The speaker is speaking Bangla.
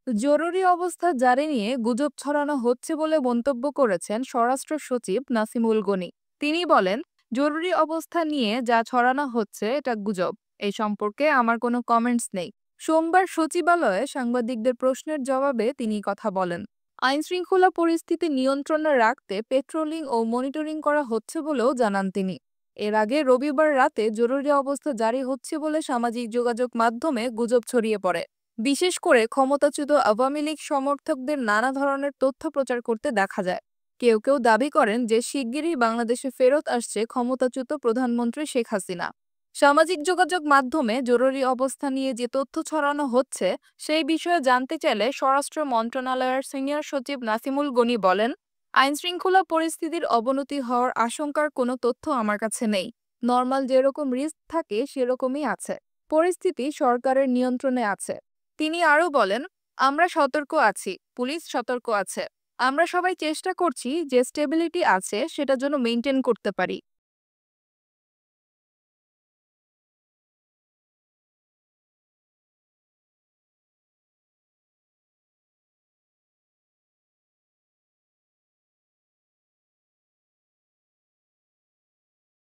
জরুরি অবস্থা জারি নিয়ে গুজব ছড়ানো হচ্ছে বলে মন্তব্য করেছেন স্বরাষ্ট্র সচিব নাসিমুল গনি। তিনি বলেন, জরুরি অবস্থা নিয়ে যা ছড়ানো হচ্ছে এটা গুজব। এই সম্পর্কে আমার কোনো কমেন্টস নেই। সোমবার সচিবালয়ে সাংবাদিকদের প্রশ্নের জবাবে তিনি কথা বলেন। আইনশৃঙ্খলা পরিস্থিতি নিয়ন্ত্রণে রাখতে পেট্রোলিং ও মনিটরিং করা হচ্ছে বলেও জানান তিনি। এর আগে রবিবার রাতে জরুরি অবস্থা জারি হচ্ছে বলে সামাজিক যোগাযোগ মাধ্যমে গুজব ছড়িয়ে পড়ে। বিশেষ করে ক্ষমতাচ্যুত আওয়ামী লীগ সমর্থকদের নানা ধরনের তথ্য প্রচার করতে দেখা যায়। কেউ কেউ দাবি করেন যে শিগগিরই বাংলাদেশে ফেরত আসছে ক্ষমতাচ্যুত প্রধানমন্ত্রী শেখ হাসিনা। সামাজিক যোগাযোগ মাধ্যমে জরুরি অবস্থা নিয়ে যে তথ্য ছড়ানো হচ্ছে সেই বিষয়ে জানতে চাইলে স্বরাষ্ট্র মন্ত্রণালয়ের সিনিয়র সচিব নাসিমুল গনি বলেন, আইনশৃঙ্খলা পরিস্থিতির অবনতি হওয়ার আশঙ্কার কোনো তথ্য আমার কাছে নেই। নরমাল যেরকম রিস্ক থাকে সেরকমই আছে। পরিস্থিতি সরকারের নিয়ন্ত্রণে আছে। তিনি আরও বলেন, আমরা সতর্ক আছি, পুলিশ সতর্ক আছে। আমরা সবাই চেষ্টা করছি যে স্টেবিলিটি আছে সেটা যেন মেনটেন করতে পারি।